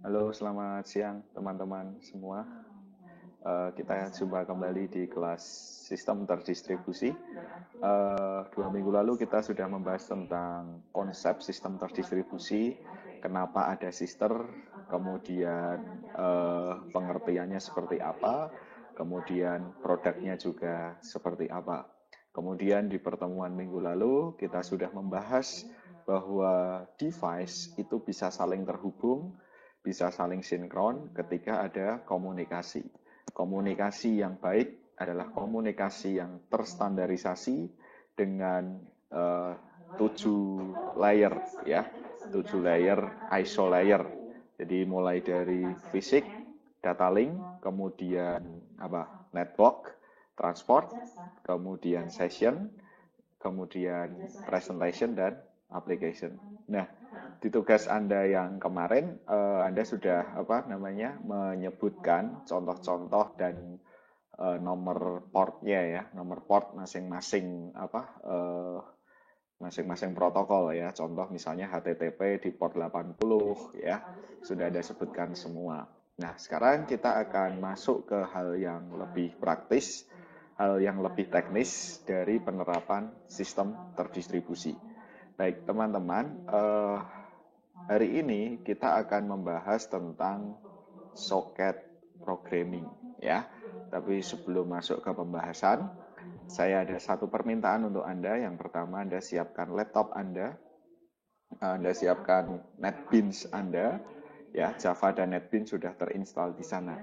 Halo, selamat siang teman-teman semua. Kita jumpa kembali di kelas sistem terdistribusi. 2 minggu lalu kita sudah membahas tentang konsep sistem terdistribusi, kenapa ada sister, kemudian pengertiannya seperti apa, kemudian produknya juga seperti apa. Kemudian di pertemuan minggu lalu kita sudah membahas bahwa device itu bisa saling terhubung, bisa saling sinkron ketika ada komunikasi. Komunikasi yang baik adalah komunikasi yang terstandarisasi dengan 7 layer ya, 7 layer ISO layer. Jadi mulai dari fisik, data link, kemudian network, transport, kemudian session, kemudian presentation dan application. Nah, di tugas Anda yang kemarin, Anda sudah menyebutkan contoh-contoh dan nomor portnya ya, nomor port masing-masing masing-masing protokol ya. Contoh misalnya HTTP di port 80 ya, sudah ada sebutkan semua. Nah, sekarang kita akan masuk ke hal yang lebih praktis, hal yang lebih teknis dari penerapan sistem terdistribusi. Baik, teman-teman, hari ini kita akan membahas tentang socket programming ya. Tapi sebelum masuk ke pembahasan, saya ada satu permintaan untuk Anda. Yang pertama, Anda siapkan laptop Anda siapkan NetBeans Anda, ya Java dan NetBeans sudah terinstall di sana.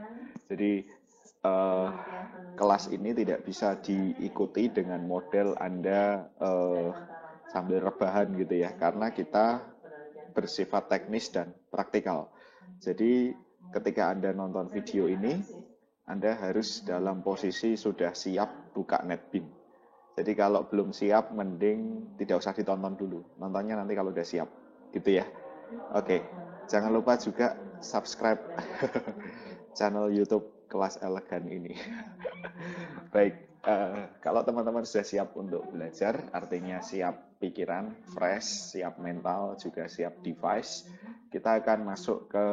Jadi kelas ini tidak bisa diikuti dengan model Anda sambil rebahan gitu ya, karena kita bersifat teknis dan praktikal. Jadi ketika Anda nonton video ini, Anda harus dalam posisi sudah siap buka NetBeans. Jadi kalau belum siap, mending tidak usah ditonton dulu. Nontonnya nanti kalau udah siap, gitu ya. Oke, jangan lupa juga subscribe channel YouTube Kelas Elegan ini. Baik, kalau teman-teman sudah siap untuk belajar, artinya siap pikiran, fresh, siap mental, juga siap device, kita akan masuk ke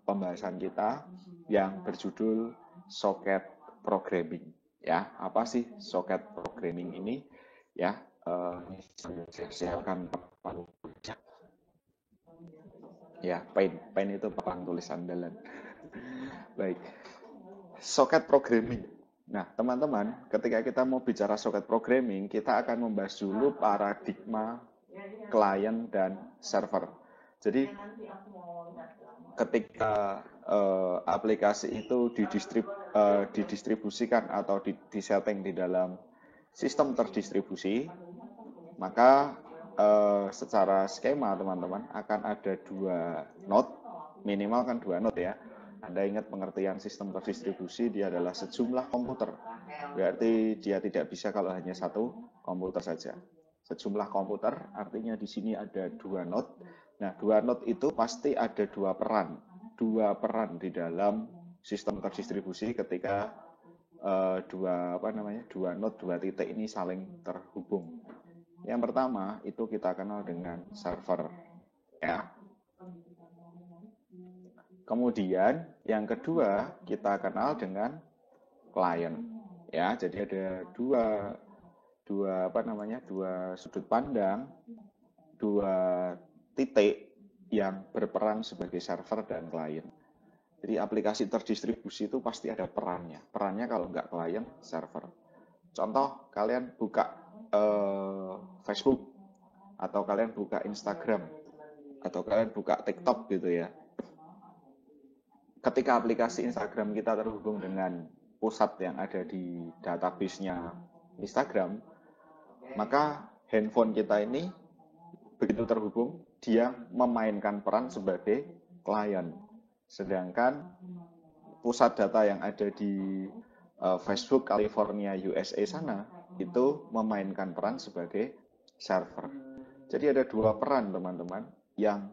pembahasan kita yang berjudul socket programming. Ya, apa sih socket programming ini? Ya, saya siapkan papan tulis. Ya, paint itu papan tulis andalan. Baik, socket programming. Nah, teman-teman, ketika kita mau bicara socket programming, kita akan membahas dulu paradigma klien dan server. Jadi, ketika aplikasi itu didistribusikan atau disetting di dalam sistem terdistribusi, maka secara skema teman-teman akan ada 2 node, minimal kan 2 node ya. Anda ingat pengertian sistem terdistribusi, dia adalah sejumlah komputer. Berarti dia tidak bisa kalau hanya satu komputer saja. Sejumlah komputer, artinya di sini ada 2 node. Nah, 2 node itu pasti ada 2 peran. 2 peran di dalam sistem terdistribusi ketika dua node, 2 titik ini saling terhubung. Yang pertama itu kita kenal dengan server ya. Kemudian yang kedua kita kenal dengan klien ya. Jadi ada dua sudut pandang, 2 titik yang berperan sebagai server dan klien. Jadi aplikasi terdistribusi itu pasti ada perannya. Perannya kalau nggak klien, server. Contoh, kalian buka Facebook, atau kalian buka Instagram, atau kalian buka TikTok gitu ya. Ketika aplikasi Instagram kita terhubung dengan pusat yang ada di database-nya Instagram, maka handphone kita ini begitu terhubung, dia memainkan peran sebagai klien. Sedangkan pusat data yang ada di Facebook California USA sana itu memainkan peran sebagai server. Jadi ada 2 peran teman-teman yang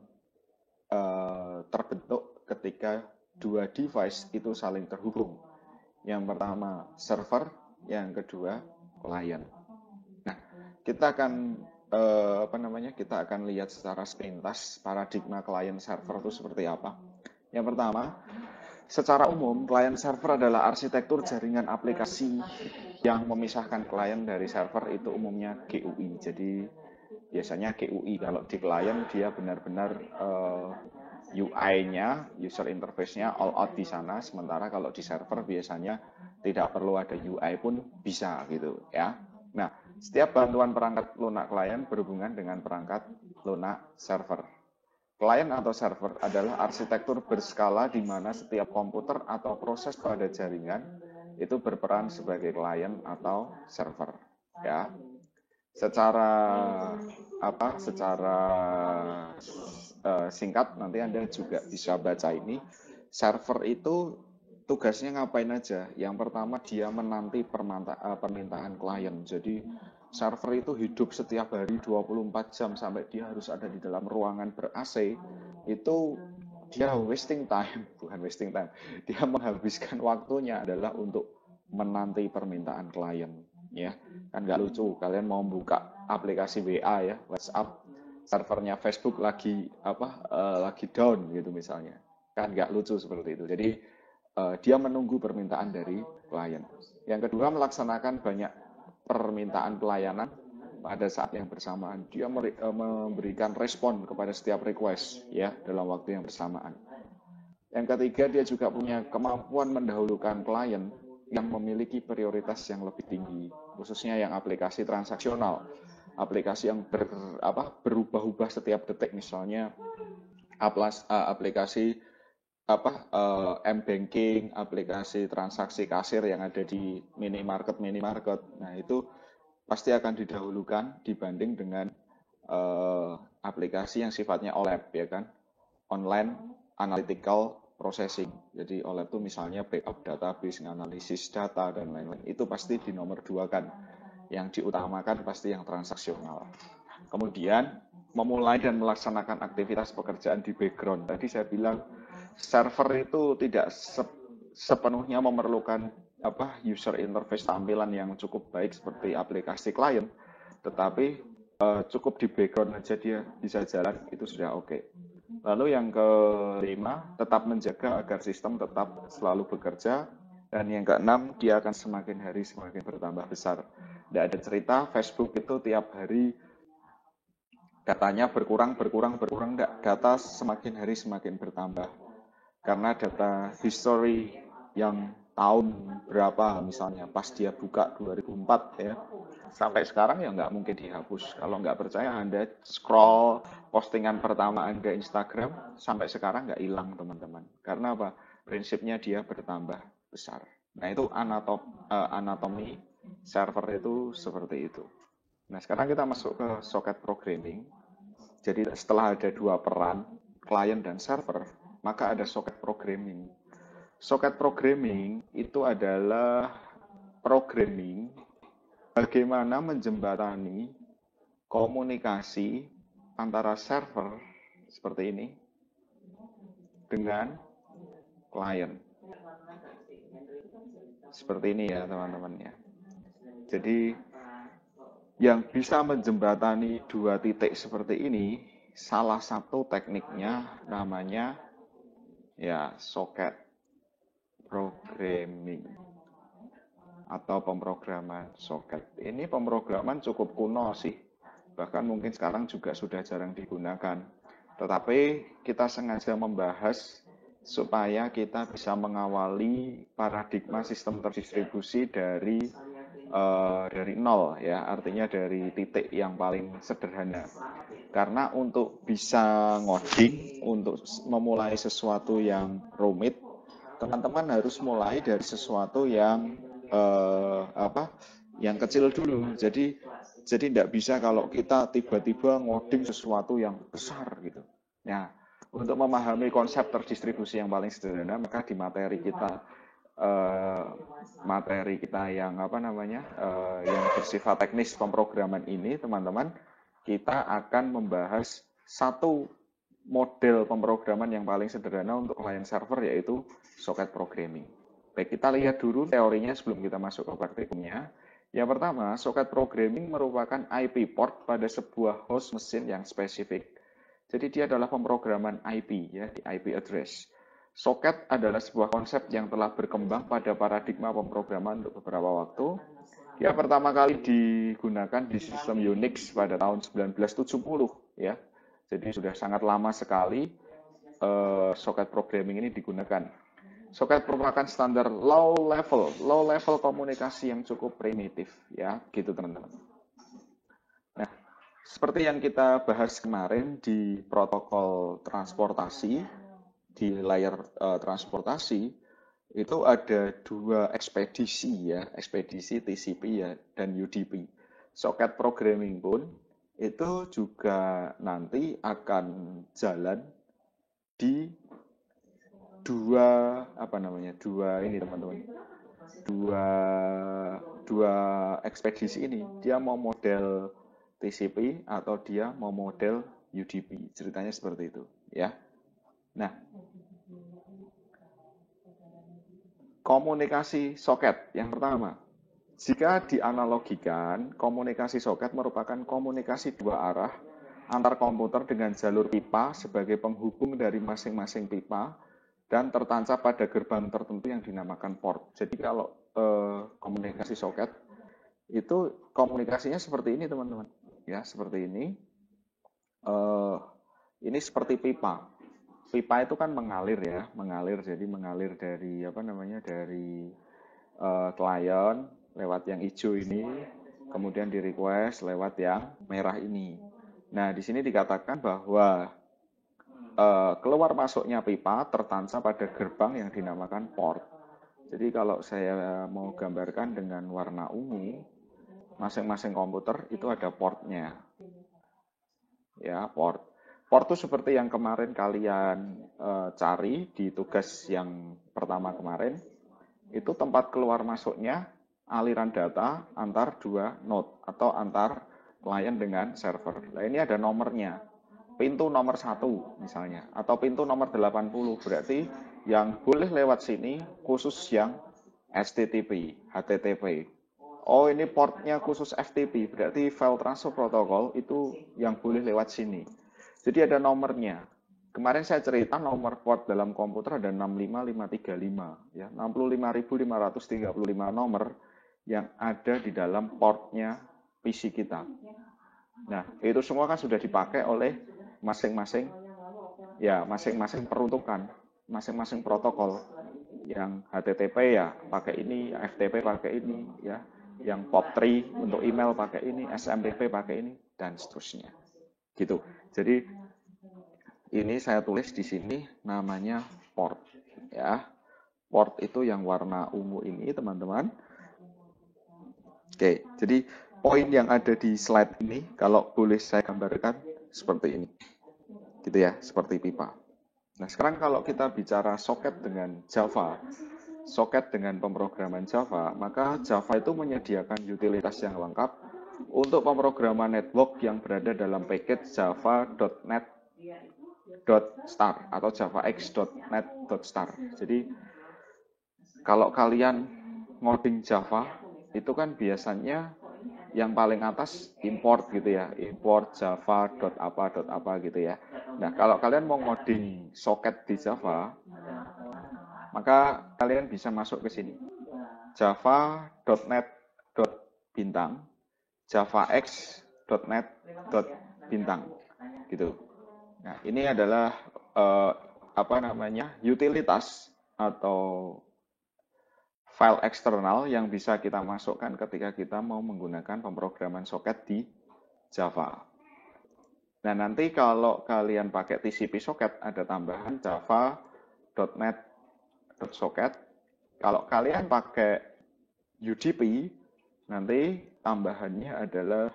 terbentuk ketika 2 device itu saling terhubung. Yang pertama server, yang kedua klien. Nah, kita akan kita akan lihat secara sepintas paradigma klien server itu seperti apa. Yang pertama, secara umum client server adalah arsitektur jaringan aplikasi yang memisahkan klien dari server, itu umumnya GUI. Jadi biasanya GUI kalau di klien dia benar-benar UI-nya, user interface-nya all out di sana, sementara kalau di server biasanya tidak perlu ada UI pun bisa gitu ya. Nah, setiap bantuan perangkat lunak klien berhubungan dengan perangkat lunak server. Klien atau server adalah arsitektur berskala di mana setiap komputer atau proses pada jaringan itu berperan sebagai klien atau server ya. Secara singkat nanti Anda juga bisa baca ini. Server itu tugasnya ngapain aja? Yang pertama dia menanti permintaan klien. Jadi server itu hidup setiap hari 24 jam sampai dia harus ada di dalam ruangan ber-AC. Itu dia wasting time, bukan wasting time. Dia menghabiskan waktunya adalah untuk menanti permintaan klien, ya. Kan nggak lucu, kalian mau buka aplikasi WA ya, WhatsApp, servernya Facebook lagi down gitu misalnya. Kan nggak lucu seperti itu. Jadi dia menunggu permintaan dari klien. Yang kedua, melaksanakan banyak permintaan pelayanan pada saat yang bersamaan. Dia memberikan respon kepada setiap request ya dalam waktu yang bersamaan. Yang ketiga, dia juga punya kemampuan mendahulukan klien yang memiliki prioritas yang lebih tinggi, khususnya yang aplikasi transaksional, aplikasi yang berubah-ubah setiap detik, misalnya aplikasi m-banking, aplikasi transaksi kasir yang ada di minimarket. Nah, itu pasti akan didahulukan dibanding dengan aplikasi yang sifatnya OLAP, ya kan? Online Analytical Processing. Jadi OLAP itu misalnya backup database, analisis data, dan lain-lain. Itu pasti di nomor 2 kan. Yang diutamakan pasti yang transaksional. Kemudian memulai dan melaksanakan aktivitas pekerjaan di background. Tadi saya bilang server itu tidak sepenuhnya memerlukan user interface tampilan yang cukup baik seperti aplikasi klien, tetapi cukup di background aja dia bisa jalan, itu sudah oke. Lalu yang kelima, tetap menjaga agar sistem tetap selalu bekerja. Dan yang keenam, dia akan semakin hari semakin bertambah besar. Tidak ada cerita Facebook itu tiap hari datanya berkurang, enggak. Data semakin hari semakin bertambah. Karena data history yang tahun berapa misalnya, pas dia buka 2004 ya, sampai sekarang ya nggak mungkin dihapus. Kalau nggak percaya Anda scroll postingan pertama Anda Instagram, sampai sekarang nggak hilang teman-teman. Karena apa? Prinsipnya dia bertambah besar. Nah itu anatomi server itu seperti itu. Nah sekarang kita masuk ke socket programming. Jadi setelah ada dua peran, klien dan server, maka ada socket programming. Socket programming itu adalah programming bagaimana menjembatani komunikasi antara server seperti ini dengan klien. Seperti ini ya teman-teman ya. Jadi yang bisa menjembatani dua titik seperti ini, salah satu tekniknya namanya ya socket programming atau pemrograman socket. Ini pemrograman cukup kuno sih, bahkan mungkin sekarang juga sudah jarang digunakan. Tetapi kita sengaja membahas supaya kita bisa mengawali paradigma sistem terdistribusi dari nol ya, artinya dari titik yang paling sederhana. Karena untuk bisa ngoding, untuk memulai sesuatu yang rumit, teman-teman harus mulai dari sesuatu yang yang kecil dulu. Jadi tidak bisa kalau kita tiba-tiba ngoding sesuatu yang besar gitu. Nah, untuk memahami konsep terdistribusi yang paling sederhana, maka di materi kita yang yang bersifat teknis pemrograman ini, teman-teman, kita akan membahas satu model pemrograman yang paling sederhana untuk client server, yaitu socket programming. Baik, kita lihat dulu teorinya sebelum kita masuk ke praktikumnya. Yang pertama, socket programming merupakan IP port pada sebuah host mesin yang spesifik. Jadi dia adalah pemrograman IP ya, di IP address. Soket adalah sebuah konsep yang telah berkembang pada paradigma pemrograman untuk beberapa waktu. Ya, pertama kali digunakan di sistem Unix pada tahun 1970 ya. Jadi sudah sangat lama sekali soket programming ini digunakan. Soket merupakan standar low level komunikasi yang cukup primitif ya, gitu teman-teman. Nah, seperti yang kita bahas kemarin di protokol transportasi, di layar transportasi, itu ada dua ekspedisi ya, ekspedisi TCP ya dan UDP. Soket programming pun itu juga nanti akan jalan di dua ini teman-teman, dua dua ekspedisi ini. Dia mau model TCP atau dia mau model UDP, ceritanya seperti itu ya. Nah, komunikasi soket yang pertama, jika dianalogikan, komunikasi soket merupakan komunikasi dua arah antar komputer dengan jalur pipa sebagai penghubung dari masing-masing pipa dan tertancap pada gerbang tertentu yang dinamakan port. Jadi kalau komunikasi soket itu komunikasinya seperti ini teman-teman, ya seperti ini. Ini seperti pipa. Pipa itu kan mengalir ya, mengalir. Jadi mengalir dari dari klien lewat yang hijau ini, kemudian di request lewat yang merah ini. Nah, di sini dikatakan bahwa keluar masuknya pipa tertancap pada gerbang yang dinamakan port. Jadi kalau saya mau gambarkan dengan warna ungu, masing-masing komputer itu ada portnya. Ya, port. Port itu seperti yang kemarin kalian cari di tugas yang pertama kemarin, itu tempat keluar masuknya aliran data antar dua node atau antar klien dengan server. Nah, ini ada nomornya. Pintu nomor 1 misalnya, atau pintu nomor 80, berarti yang boleh lewat sini khusus yang HTTP. Oh, ini portnya khusus FTP, berarti file transfer protocol itu yang boleh lewat sini. Jadi ada nomornya. Kemarin saya cerita nomor port dalam komputer ada 65535 ya, 65.535 nomor yang ada di dalam portnya PC kita. Nah, itu semua kan sudah dipakai oleh masing-masing peruntukan, masing-masing protokol. Yang HTTP ya pakai ini, FTP pakai ini ya, yang POP3 untuk email pakai ini, SMTP pakai ini dan seterusnya. Gitu. Jadi ini saya tulis di sini namanya port ya. Port itu yang warna ungu ini, teman-teman. Oke, jadi poin yang ada di slide ini kalau boleh saya gambarkan seperti ini. Gitu ya, seperti pipa. Nah, sekarang kalau kita bicara soket dengan Java, soket dengan pemrograman Java, maka Java itu menyediakan utilitas yang lengkap untuk pemrograman network yang berada dalam package java.net.star atau javax.net.star. Jadi, kalau kalian ngoding Java, itu kan biasanya yang paling atas import gitu ya, import java.apa gitu ya. Nah, kalau kalian mau ngoding soket di Java, maka kalian bisa masuk ke sini. java.net.bintang, javax.net.bintang gitu. Nah, ini adalah utilitas atau file eksternal yang bisa kita masukkan ketika kita mau menggunakan pemrograman soket di Java. Nah, nanti kalau kalian pakai TCP socket ada tambahan java.net.socket. Kalau kalian pakai UDP, nanti tambahannya adalah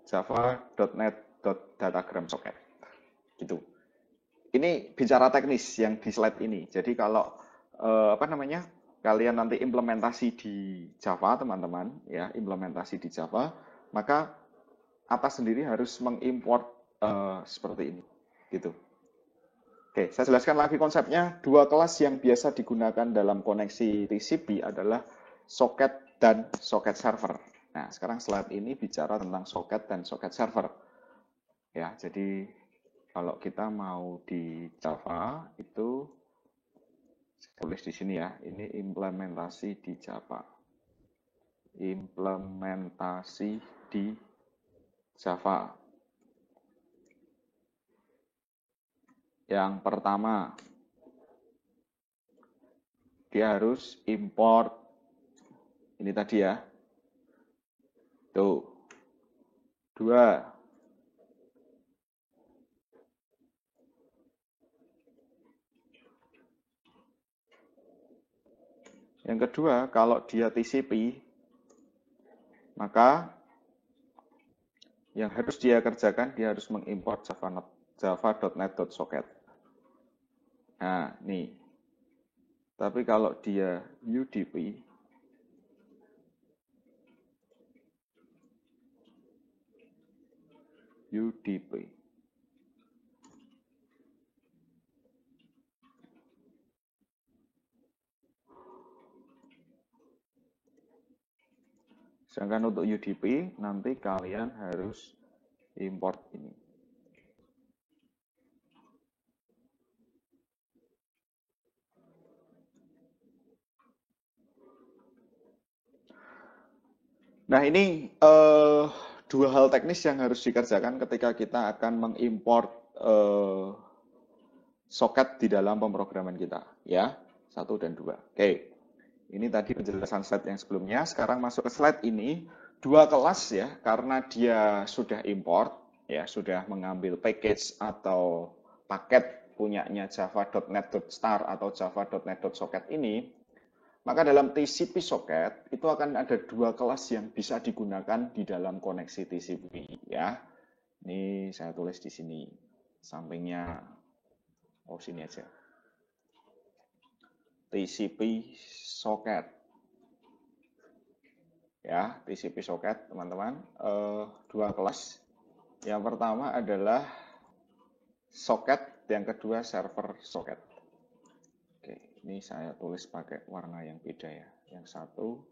java.net.datagram socket. Gitu. Ini bicara teknis yang di slide ini. Jadi kalau kalian nanti implementasi di Java, teman-teman, ya, implementasi di Java, maka atas sendiri harus mengimport seperti ini, gitu. Oke, saya jelaskan lagi konsepnya. Dua kelas yang biasa digunakan dalam koneksi TCP adalah soket dan soket server. Nah, sekarang slide ini bicara tentang soket dan soket server. Ya, jadi Kalau kita mau di Java itu tulis di sini ya, ini implementasi di Java. Implementasi di Java. Yang pertama, dia harus import ini tadi ya. Tuh. 2. Yang kedua, kalau dia TCP, maka yang harus dia kerjakan, dia harus mengimport java.net.socket. Nah, nih. Tapi kalau dia UDP, sedangkan untuk UDP, nanti kalian harus import ini. Nah, ini dua hal teknis yang harus dikerjakan ketika kita akan mengimport soket di dalam pemrograman kita, ya. 1 dan 2. Oke. Ini tadi penjelasan slide yang sebelumnya. Sekarang masuk ke slide ini. 2 kelas ya, karena dia sudah import, ya, sudah mengambil package atau paket punyanya java.net.star atau java.net.socket ini, maka dalam TCP socket itu akan ada 2 kelas yang bisa digunakan di dalam koneksi TCP, ya. Ini saya tulis di sini. Sampingnya, sini aja. TCP socket. Ya, TCP socket, teman-teman. 2 kelas. Yang pertama adalah socket, yang kedua server socket. Oke, ini saya tulis pakai warna yang beda ya. Yang satu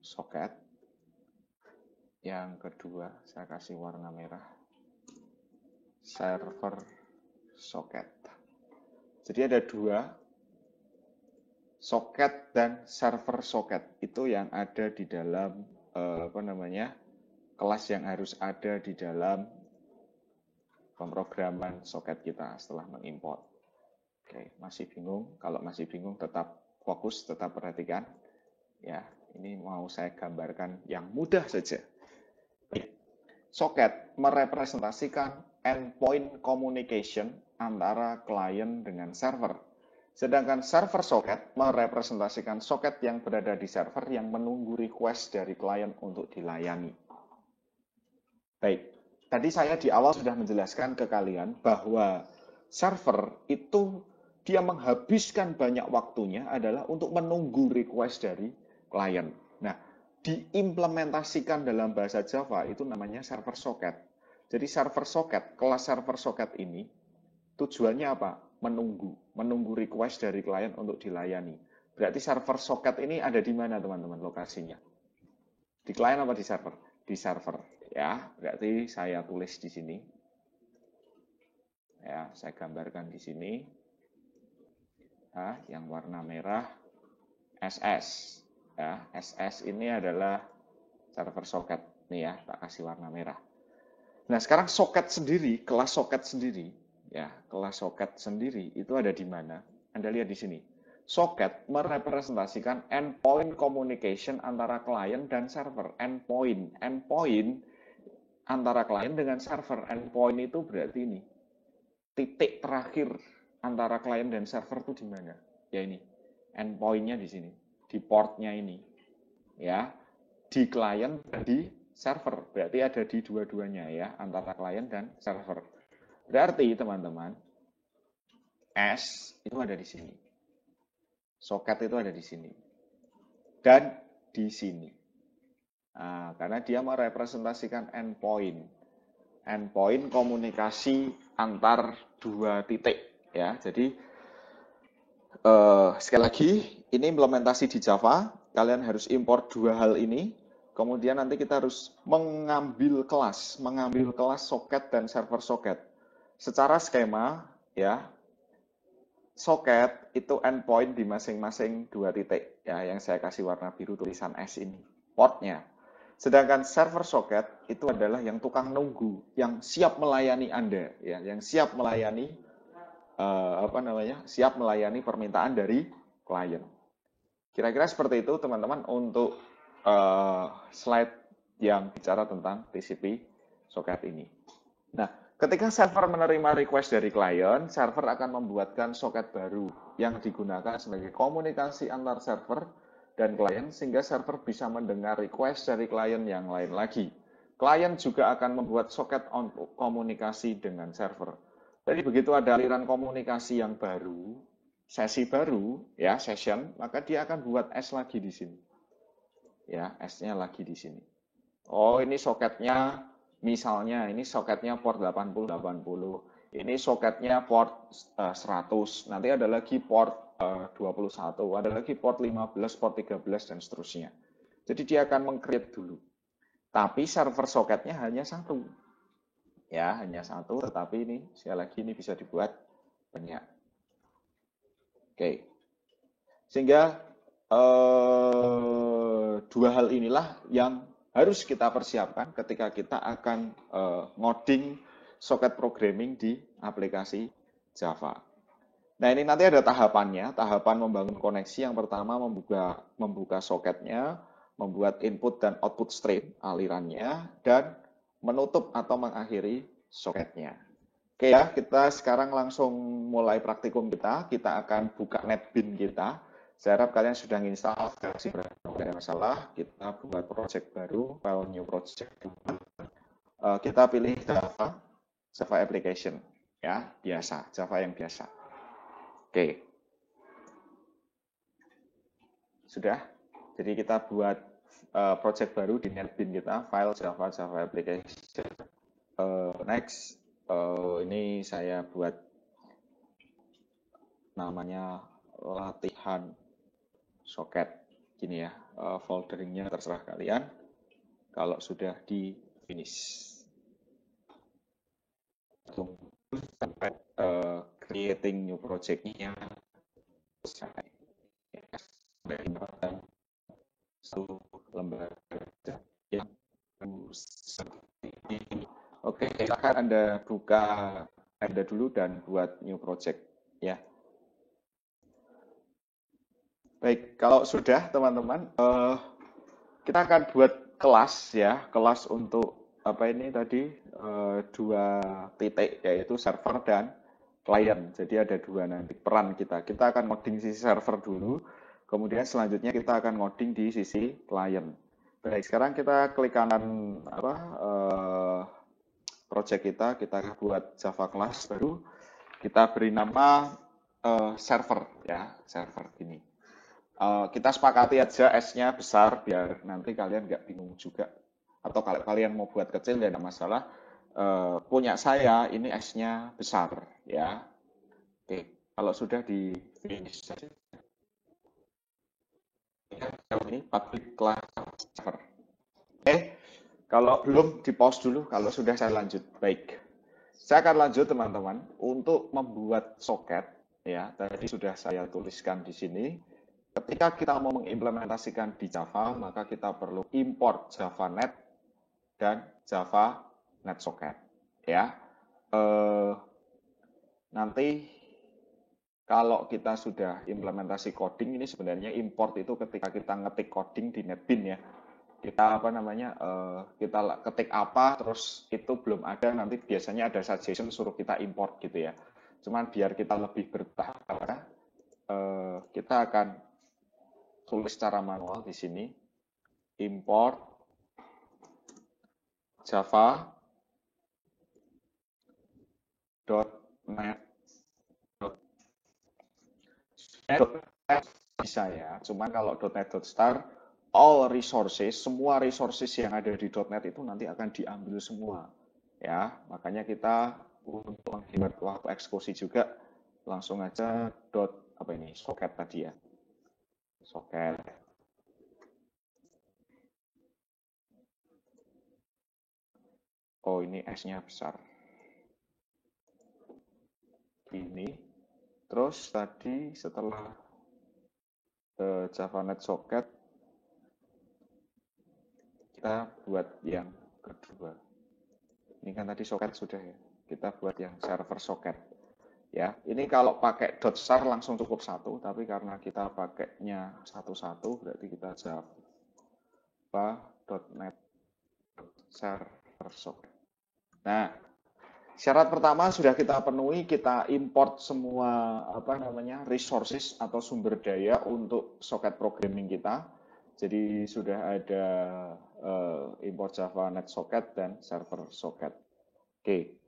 socket, yang kedua saya kasih warna merah, server socket. Jadi ada 2, socket dan server socket. Itu yang ada di dalam kelas yang harus ada di dalam pemrograman soket kita setelah mengimport. Oke, masih bingung? Kalau masih bingung tetap fokus, tetap perhatikan. Ya, ini mau saya gambarkan yang mudah saja. Soket merepresentasikan endpoint communication antara klien dengan server. Sedangkan server socket merepresentasikan soket yang berada di server yang menunggu request dari klien untuk dilayani. Baik, tadi saya di awal sudah menjelaskan ke kalian bahwa server itu dia menghabiskan banyak waktunya adalah untuk menunggu request dari klien. Nah, diimplementasikan dalam bahasa Java itu namanya server socket. Jadi server socket, kelas server socket ini tujuannya apa? Menunggu request dari klien untuk dilayani. Berarti server socket ini ada di mana teman-teman lokasinya? Di klien apa di server? Di server. Ya, berarti saya tulis di sini. Ya, saya gambarkan di sini. Nah, yang warna merah SS. Ya, SS ini adalah server socket. Nih ya, tak kasih warna merah. Nah, sekarang socket sendiri, kelas socket sendiri, ya, kelas socket sendiri itu ada di mana? Anda lihat di sini. Socket merepresentasikan endpoint communication antara klien dan server. Endpoint antara klien dengan server. Endpoint itu berarti ini. Titik terakhir antara klien dan server itu di mana? Ya ini. Endpoint-nya di sini. Di portnya ini. Ya. Di klien dan di server. Berarti ada di dua-duanya ya. Antara klien dan server. Berarti teman-teman. S itu ada di sini. Socket itu ada di sini. Dan di sini. Nah, karena dia merepresentasikan endpoint. Endpoint komunikasi antar 2 titik. Ya, jadi sekali lagi, ini implementasi di Java. Kalian harus import 2 hal ini. Kemudian nanti kita harus mengambil kelas soket dan server soket. Secara skema, ya, soket itu endpoint di masing-masing dua titik, ya, yang saya kasih warna biru tulisan S ini, portnya. Sedangkan server soket itu adalah yang tukang nunggu, yang siap melayani Anda, ya, yang siap melayani siap melayani permintaan dari klien. Kira-kira seperti itu teman-teman untuk slide yang bicara tentang TCP soket ini. Nah, ketika server menerima request dari klien, server akan membuatkan soket baru yang digunakan sebagai komunikasi antar server dan klien sehingga server bisa mendengar request dari klien yang lain lagi. Klien juga akan membuat soket untuk komunikasi dengan server. Jadi begitu ada aliran komunikasi yang baru, sesi baru, ya session, maka dia akan buat S lagi di sini. Ya, S-nya lagi di sini. Oh, ini soketnya, misalnya ini soketnya port 8080. Ini soketnya port 100. Nanti ada lagi port 21, ada lagi port 15, port 13, dan seterusnya. Jadi dia akan meng-create dulu. Tapi server soketnya hanya satu. Ya, hanya satu, tetapi ini sekali lagi ini bisa dibuat banyak. Oke. Sehingga dua hal inilah yang harus kita persiapkan ketika kita akan ngoding soket programming di aplikasi Java. Nah, ini nanti ada tahapannya, tahapan membangun koneksi. Yang pertama membuka soketnya, membuat input dan output stream alirannya, dan menutup atau mengakhiri soketnya. Oke ya, kita sekarang langsung mulai praktikum kita. Kita akan buka NetBeans kita. Saya harap kalian sudah install versi berapa, tidak ada masalah. Kita buat project baru, file new project. Kita pilih Java, Java application, ya biasa, Java yang biasa. Oke, sudah. Jadi kita buat project baru di NetBeans kita, file Java, Java application. Next, ini saya buat namanya latihan soket gini ya, folderingnya terserah kalian kalau sudah di finish. Sampai creating new project-nya selesai. Satu lembaga yang seperti ini. Oke, silakan Anda buka Anda dulu dan buat new project ya. Baik, kalau sudah teman-teman, kita akan buat kelas ya, kelas untuk apa ini tadi dua titik yaitu server dan klien. Jadi ada dua nanti peran kita. Kita akan ngoding sisi server dulu, kemudian selanjutnya kita akan ngoding di sisi klien. Baik, sekarang kita klik kanan apa project kita buat Java class baru. Kita beri nama server ya, server ini. Kita sepakati aja S-nya besar biar nanti kalian nggak bingung juga. Atau kalau kalian mau buat kecil ya tidak masalah. Punya saya ini S-nya besar ya. Oke, kalau sudah di finish saja. Ini public class server. Oke, kalau belum di pause dulu. Kalau sudah saya lanjut. Baik, saya akan lanjut teman-teman untuk membuat soket. Ya, tadi sudah saya tuliskan di sini. Ketika kita mau mengimplementasikan di Java, maka kita perlu import JavaNet dan Java NetSocket. Ya, nanti kalau kita sudah implementasi coding ini sebenarnya import itu ketika kita ngetik coding di NetBeans ya. Kita apa namanya? Kita ketik apa, terus itu belum ada nanti biasanya ada suggestion suruh kita import gitu ya. Cuman biar kita lebih bertahap, kita akan tulis secara manual di sini import java.net bisa ya, cuman kalau .net.star all resources, semua resources yang ada di .net itu nanti akan diambil semua ya, makanya kita untuk menghemat waktu eksekusi juga langsung aja apa ini soket tadi ya, soket Oh, ini S-nya besar. Ini. Terus tadi setelah JavaNet socket, kita buat yang kedua. Ini kan tadi socket sudah ya. Kita buat yang server socket. Ya, ini kalau pakai .sar langsung cukup satu, tapi karena kita pakainya satu-satu, berarti kita java.net server socket. Nah, syarat pertama sudah kita penuhi, kita import semua resources atau sumber daya untuk socket programming kita. Jadi sudah ada import JavaNet socket dan server socket. Oke,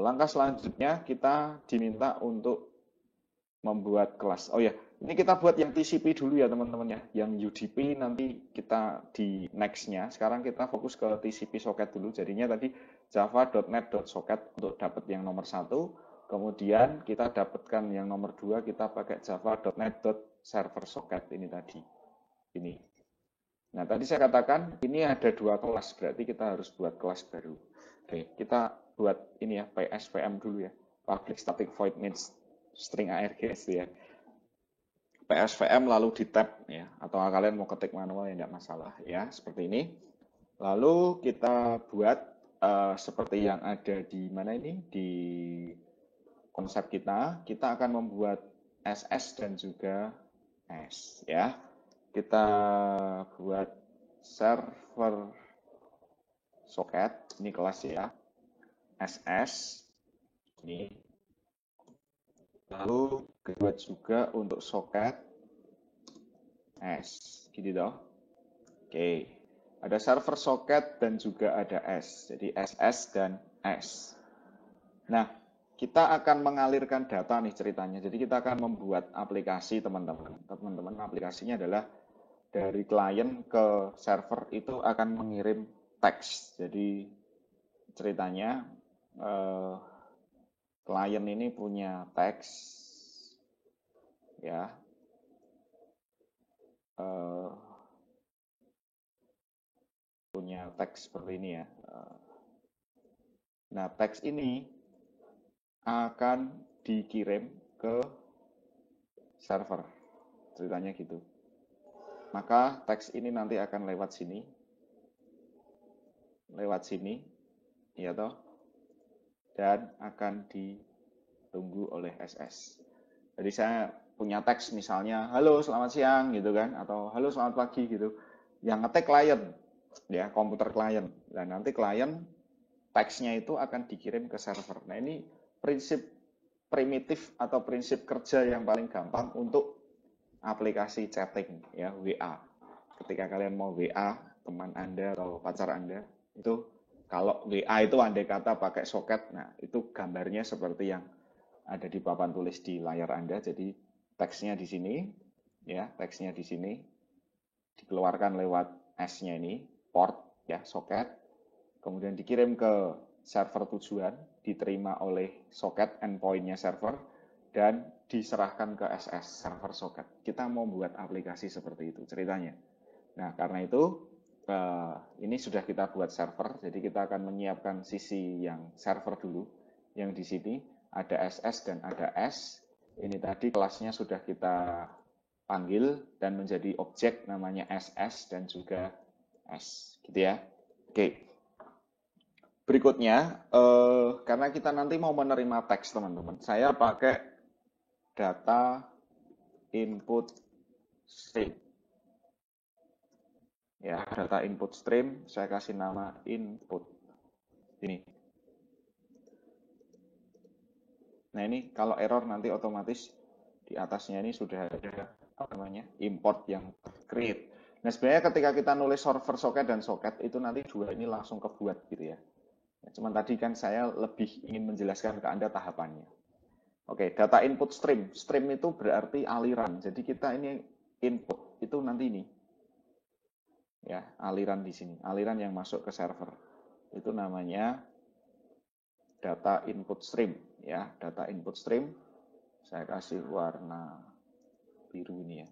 langkah selanjutnya kita diminta untuk membuat kelas. Oh ya, ini kita buat yang TCP dulu ya teman-teman ya. Yang UDP nanti kita di next-nya. Sekarang kita fokus ke TCP socket dulu. Jadinya tadi java.net.socket untuk dapat yang nomor 1. Kemudian kita dapatkan yang nomor 2, kita pakai java.net.server-socket ini tadi. Ini. Nah, tadi saya katakan ini ada 2 kelas, berarti kita harus buat kelas baru. Oke, kita buat ini ya, PSVM dulu ya. Public Static Void Main String ARGS ya. PSVM lalu di tab ya, atau kalian mau ketik manual ya tidak masalah ya, seperti ini. Lalu kita buat seperti yang ada di mana ini, di konsep kita akan membuat SS dan juga S ya. Kita buat server socket, ini kelas ya, SS ini. Lalu buat juga untuk socket S, gitu dong. Oke, ada server socket dan juga ada S, jadi SS dan S. Nah, kita akan mengalirkan data nih ceritanya. Jadi kita akan membuat aplikasi teman-teman. Teman-teman, aplikasinya adalah dari klien ke server itu akan mengirim teks. Jadi ceritanya klien ini punya teks ya. Punya teks seperti ini ya. Nah, teks ini akan dikirim ke server. Ceritanya gitu. Maka teks ini nanti akan lewat sini. Ya toh. Dan akan ditunggu oleh SS. Jadi saya punya teks misalnya, halo selamat siang gitu kan, atau halo selamat pagi gitu. Yang ngetik klien, ya komputer klien. Dan nanti klien teksnya itu akan dikirim ke server. Nah ini prinsip primitif atau prinsip kerja yang paling gampang untuk aplikasi chatting ya, WA. Ketika kalian mau WA teman Anda atau pacar Anda, itu kalau WA itu andai kata pakai soket, nah itu gambarnya seperti yang ada di papan tulis di layar Anda. Jadi teksnya di sini, ya teksnya di sini dikeluarkan lewat S-nya ini, port ya soket, kemudian dikirim ke server tujuan, diterima oleh soket endpoint-nya server, dan diserahkan ke SS server soket. Kita mau buat aplikasi seperti itu ceritanya. Nah karena itu ini sudah kita buat server, jadi kita akan menyiapkan sisi yang server dulu, yang di sini ada SS dan ada S. Ini tadi kelasnya sudah kita panggil dan menjadi objek namanya SS dan juga S, gitu ya. Oke. Berikutnya, karena kita nanti mau menerima teks teman-teman, saya pakai data input stream. Ya, data input stream saya kasih nama input. Ini. Nah ini kalau error nanti otomatis di atasnya ini sudah ada import yang create. Nah sebenarnya ketika kita nulis server socket dan socket itu nanti dua ini langsung kebuat gitu ya. Cuman tadi kan saya lebih ingin menjelaskan ke Anda tahapannya. Oke, data input stream. Stream itu berarti aliran. Jadi kita ini input itu nanti ini. Ya, aliran di sini. Aliran yang masuk ke server. Itu namanya data input stream, ya. Data input stream saya kasih warna biru ini ya.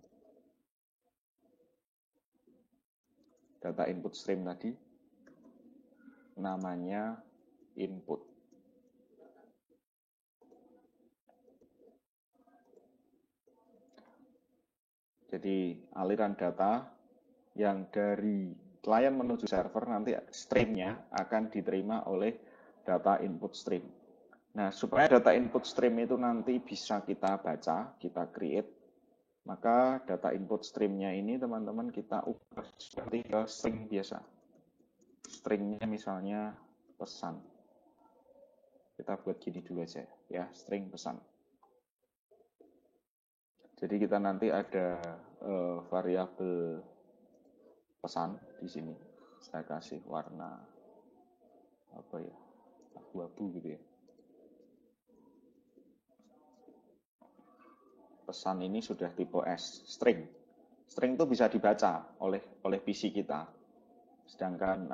Data input stream tadi. namanya input. Jadi aliran data yang dari klien menuju server nanti streamnya akan diterima oleh data input stream. Nah, supaya data input stream itu nanti bisa kita baca, kita create, maka data input streamnya ini teman-teman kita ubah seperti ke string biasa. Stringnya misalnya pesan. Kita buat gini dulu aja ya, string pesan. Jadi kita nanti ada variabel pesan di sini. Saya kasih warna apa ya, abu-abu gitu ya. Pesan ini sudah tipe S, string. String itu bisa dibaca oleh PC kita. Sedangkan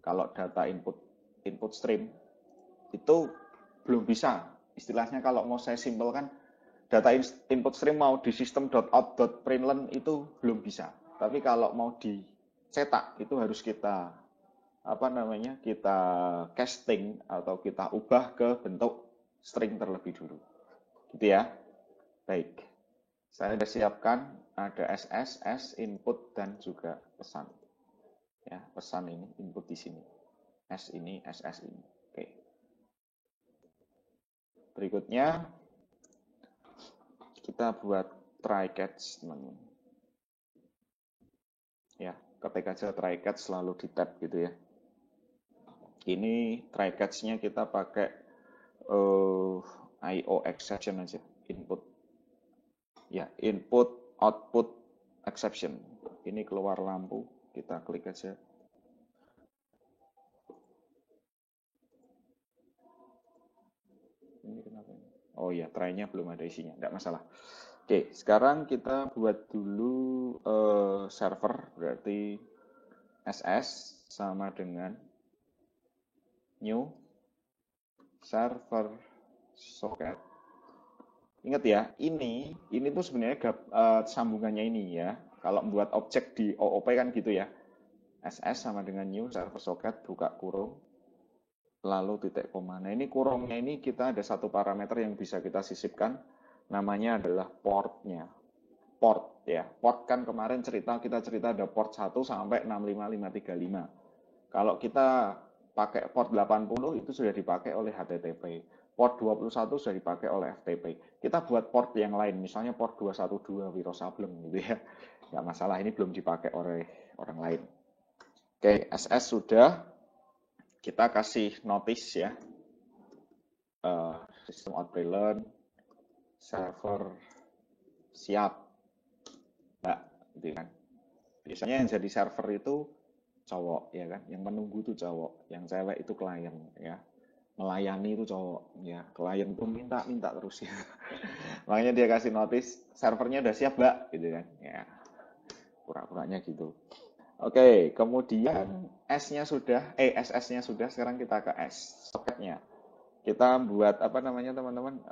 kalau data input stream itu belum bisa. Istilahnya kalau mau saya simpelkan, data input stream mau di system.out.println itu belum bisa. Tapi kalau mau dicetak itu harus kita kita casting atau kita ubah ke bentuk string terlebih dulu. Gitu ya. Baik. Saya sudah siapkan ada S input dan juga pesan. Ya, pesan ini input di sini. S ini, SS ini. Oke. Berikutnya kita buat try catch, teman-teman. Ya, ketik aja try catch selalu di tab gitu ya. Ini try catch-nya kita pakai IO exception aja, input. Ya, input output exception. Ini keluar lampu, kita klik aja. Ini kenapa ini? Oh ya, try-nya belum ada isinya, enggak masalah. Oke, sekarang kita buat dulu server, berarti SS sama dengan new server socket. Ingat ya, ini tuh sebenarnya sambungannya ini ya. Kalau membuat objek di OOP kan gitu ya. SS sama dengan new server socket, buka kurung, lalu titik koma. Nah ini kurungnya ini kita ada satu parameter yang bisa kita sisipkan, namanya adalah portnya. Port ya, port kan kemarin kita cerita ada port 1 sampai 65535. Kalau kita pakai port 80 itu sudah dipakai oleh HTTP. Port 21 sudah dipakai oleh FTP. Kita buat port yang lain, misalnya port 212 Wiro Sableng gitu ya. Nggak masalah, ini belum dipakai oleh orang lain. Oke, SS sudah. Kita kasih notice ya. System out println, server siap. Mbak, gitu kan. Biasanya yang jadi server itu cowok ya kan, yang menunggu itu cowok, yang cewek itu klien ya. Melayani itu cowok ya, klien tuh minta terus ya. Makanya dia kasih notice servernya udah siap Mbak gitu kan ya, pura-puranya gitu. Oke, kemudian SS-nya sudah, sekarang kita ke S socketnya. Kita buat apa namanya teman-teman,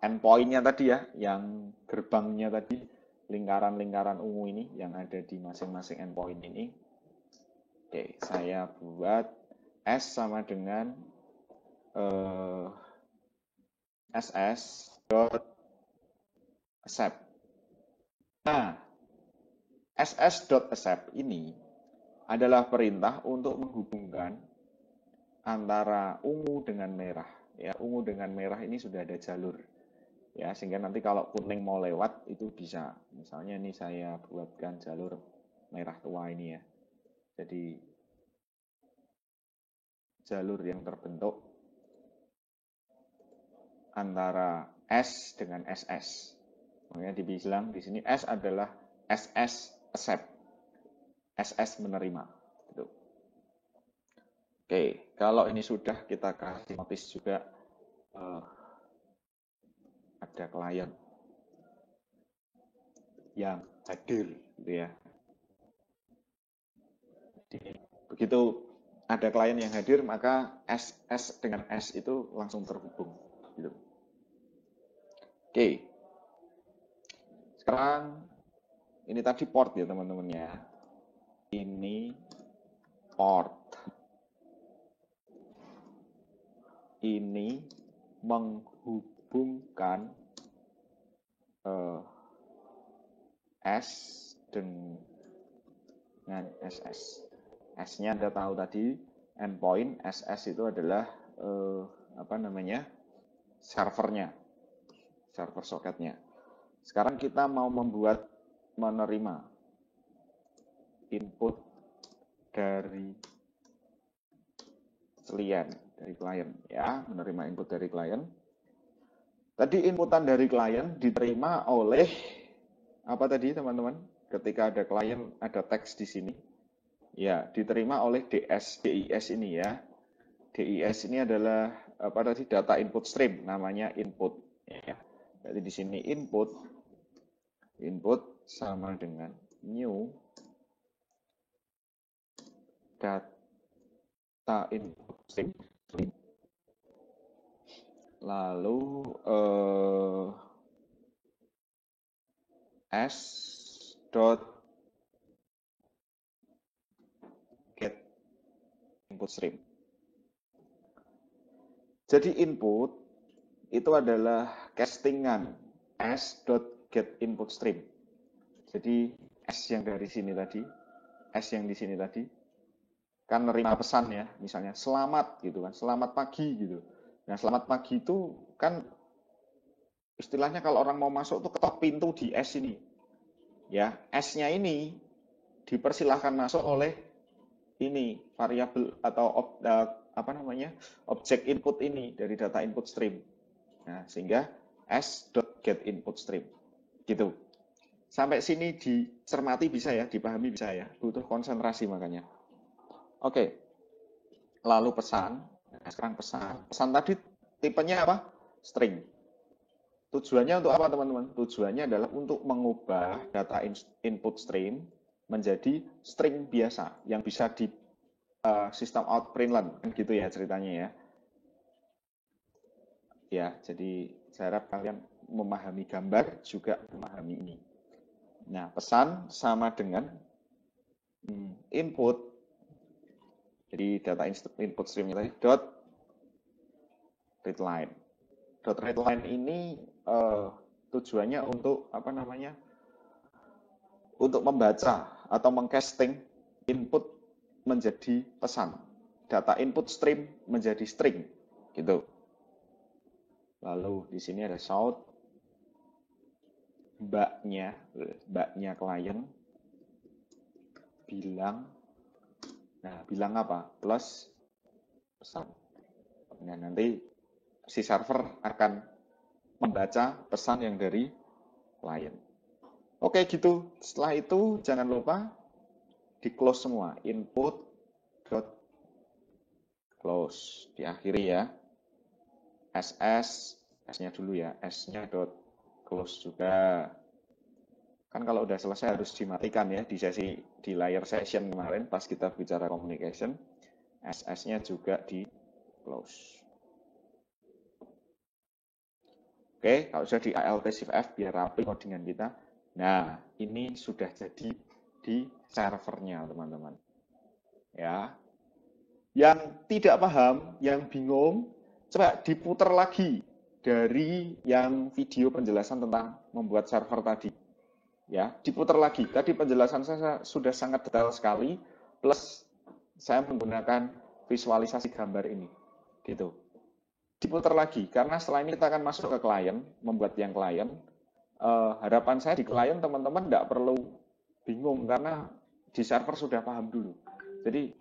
endpoint-nya tadi ya, yang gerbangnya tadi, lingkaran-lingkaran ungu ini yang ada di masing-masing endpoint ini. Oke, saya buat S sama dengan ss.accept. Nah, ss.accept ini adalah perintah untuk menghubungkan antara ungu dengan merah. Ya, ungu dengan merah ini sudah ada jalur. Ya, sehingga nanti kalau kuning mau lewat itu bisa. Misalnya ini saya buatkan jalur merah tua ini ya. Jadi jalur yang terbentuk antara S dengan SS. Makanya dibilang di sini S adalah SS accept. SS menerima. Gitu. Oke, kalau ini sudah kita kasih notice juga ada klien yang hadir gitu ya. Begitu ada klien yang hadir, maka SS dengan S itu langsung terhubung. Gitu. Oke. Sekarang Ini tadi port ya teman-teman ya. Ini port. Ini menghubungkan S dengan SS. S-nya Anda tahu tadi, endpoint, SS itu adalah servernya, server soketnya. Sekarang kita mau menerima input dari klien, ya, menerima input dari klien. Tadi inputan dari klien diterima oleh apa tadi teman-teman? Ketika ada klien, ada teks di sini, ya diterima oleh DIS ini ya. DIS ini adalah apa tadi? Data input stream, namanya input. Ya. Jadi di sini input sama dengan new data input stream. Lalu s.get input stream. Jadi input itu adalah castingan s.get input stream. Jadi S yang dari sini tadi, S yang di sini tadi, kan nerima pesan ya, misalnya selamat gitu kan, selamat pagi gitu. Nah selamat pagi itu kan istilahnya kalau orang mau masuk tuh ketok pintu di S ini. Ya, S-nya ini dipersilahkan masuk oleh ini variabel atau objek input ini dari data input stream. Nah, sehingga s.get input stream. Gitu. Sampai sini dicermati bisa ya, dipahami bisa ya. Butuh konsentrasi makanya. Oke. Lalu pesan. Nah, sekarang pesan. Pesan tadi tipenya apa? String. Tujuannya untuk apa teman-teman? Tujuannya adalah untuk mengubah data input stream menjadi string biasa yang bisa di sistem out println kan gitu ya ceritanya ya. Ya, jadi saya harap kalian memahami gambar juga memahami ini. Nah, pesan sama dengan input. Jadi data input stream tadi dot readline. Dot readline ini tujuannya untuk untuk membaca atau mengcasting input menjadi pesan. Data input stream menjadi string gitu. Lalu di sini ada shout mbaknya klien bilang, nah bilang apa? Plus pesan. Nah nanti si server akan membaca pesan yang dari klien. Oke gitu. Setelah itu jangan lupa di close semua. Input dot close. Diakhiri ya. S-nya dulu ya. S-nya dot close juga. Kan kalau udah selesai harus dimatikan ya di layar session kemarin pas kita bicara communication. SS-nya juga di close. Oke, kalau sudah di ALT Shift F biar rapi codingan kita. Nah, ini sudah jadi di servernya, teman-teman. Ya. Yang tidak paham, yang bingung, coba diputar lagi dari yang video penjelasan tentang membuat server tadi. Ya, diputar lagi. Tadi penjelasan saya sudah sangat detail sekali, plus saya menggunakan visualisasi gambar ini. Gitu. Diputar lagi, karena setelah ini kita akan masuk ke klien, membuat yang klien. Harapan saya di klien teman-teman tidak perlu bingung, karena di server sudah paham dulu. Jadi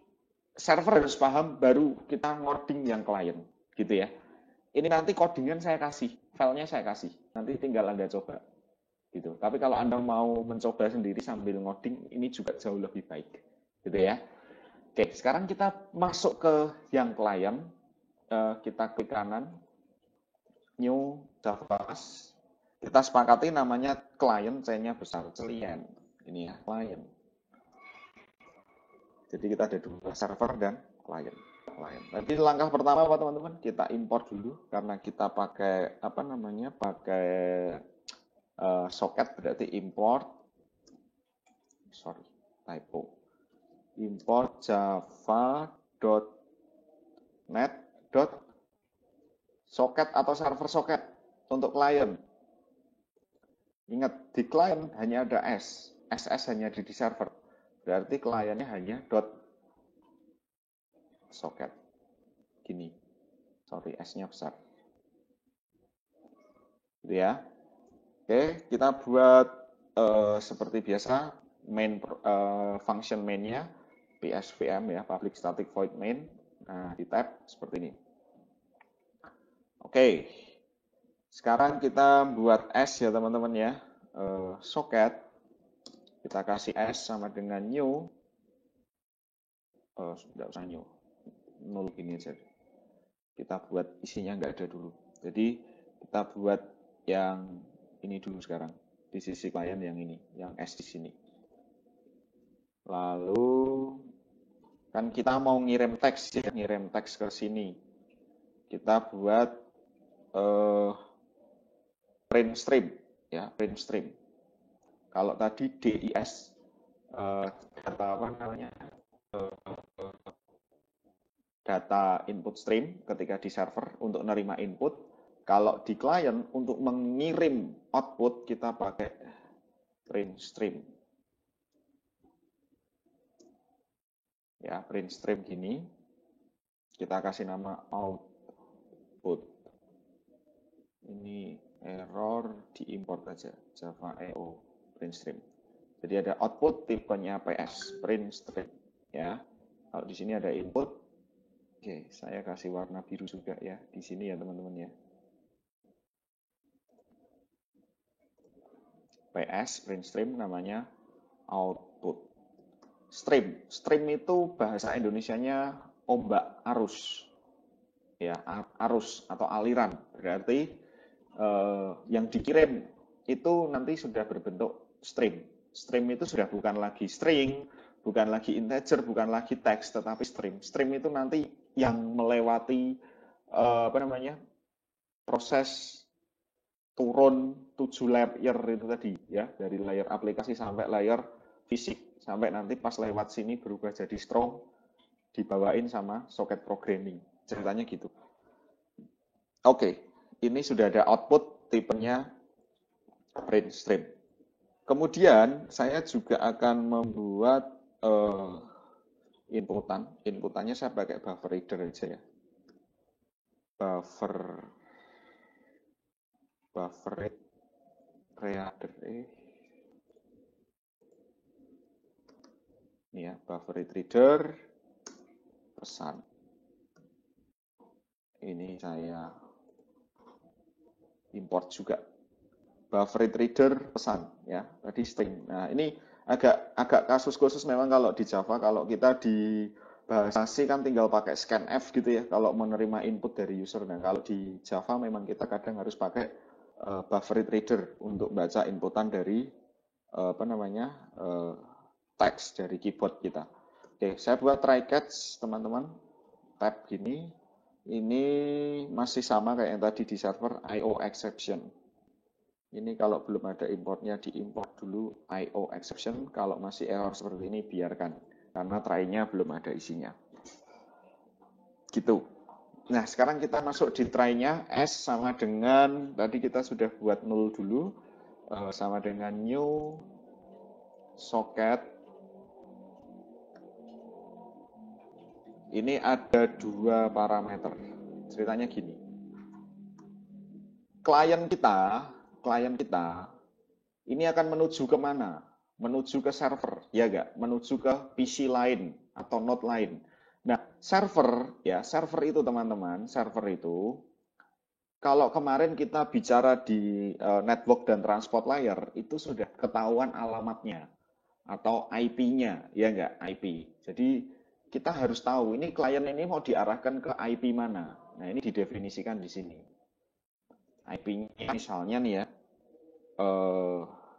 server harus paham, baru kita ngoding yang klien, gitu ya. Ini nanti codingan saya kasih, filenya saya kasih, nanti tinggal Anda coba. Gitu. Tapi kalau Anda mau mencoba sendiri sambil ngoding, ini juga jauh lebih baik, gitu ya. Oke, sekarang kita masuk ke yang klien. Kita klik kanan, new Java class. Kita sepakati namanya klien, C-nya besar, klien. Ini ya, klien. Jadi kita ada dua, server dan klien. Nanti langkah pertama apa teman-teman? Kita import dulu karena kita pakai pakai socket, berarti import sorry, typo. Import java.net.socket atau server socket untuk klien. Ingat, di klien hanya ada SS hanya di server. Berarti kliennya hanya .socket. Gini, sorry, S-nya besar. Gitu ya. Oke, kita buat seperti biasa main function mainnya PSVM ya, public static void main. Nah, di tab seperti ini. Oke, sekarang kita buat S ya teman-teman ya. Socket, kita kasih S sama dengan new. Tidak usah new, 0 gini aja. Kita buat isinya nggak ada dulu. Jadi kita buat yang ini dulu sekarang. Di sisi klien yang ini, yang S di sini. Lalu kan kita mau ngirim teks ya, ngirim teks ke sini. Kita buat print stream ya, print stream. Kalau tadi DIS data apa namanya? Data input stream ketika di server untuk nerima input. Kalau di klien untuk mengirim output kita pakai print stream. Ya, print stream gini. Kita kasih nama output. Ini error diimport aja, Java EO print stream. Jadi ada output tipenya PS, print stream ya. Kalau di sini ada input. Oke, saya kasih warna biru juga ya di sini ya teman-teman ya. PS print stream namanya output. Stream itu bahasa Indonesianya ombak, arus. Ya, arus atau aliran. Berarti yang dikirim itu nanti sudah berbentuk stream. Stream itu sudah bukan lagi string, bukan lagi integer, bukan lagi teks, tetapi stream. Stream itu nanti yang melewati proses turun 7 layer itu tadi ya, dari layer aplikasi sampai layer fisik, sampai nanti pas lewat sini berubah jadi strong, dibawain sama socket programming. Ceritanya gitu. Oke, ini sudah ada output tipenya print stream. Kemudian saya juga akan membuat inputan. Inputannya saya pakai buffer reader aja ya. Buffer reader ini ya, buffer reader pesan. Ini saya import juga. Buffer reader pesan ya, tadi string. Nah, ini agak kasus khusus memang kalau di Java. Kalau kita di bahasa C kan tinggal pakai scanf gitu ya kalau menerima input dari user. Nah, kalau di Java memang kita kadang harus pakai buffer reader untuk baca inputan dari teks dari keyboard kita. Oke, saya buat try catch teman-teman. Tab gini. Ini masih sama kayak yang tadi di server, IO exception. Ini kalau belum ada importnya, diimport dulu IO exception. Kalau masih error seperti ini, biarkan. Karena try-nya belum ada isinya. Gitu. Nah, sekarang kita masuk di try-nya. S sama dengan, tadi kita sudah buat 0 dulu. Sama dengan new socket. Ini ada 2 parameter. Ceritanya gini. Klien kita ini akan menuju kemana? Menuju ke server, ya enggak? Menuju ke PC lain atau node lain. Nah, server itu teman-teman, server itu kalau kemarin kita bicara di network dan transport layer, itu sudah ketahuan alamatnya atau IP-nya, ya enggak? IP. Jadi kita harus tahu ini klien ini mau diarahkan ke IP mana. Nah, ini didefinisikan di sini. IP-nya misalnya nih ya,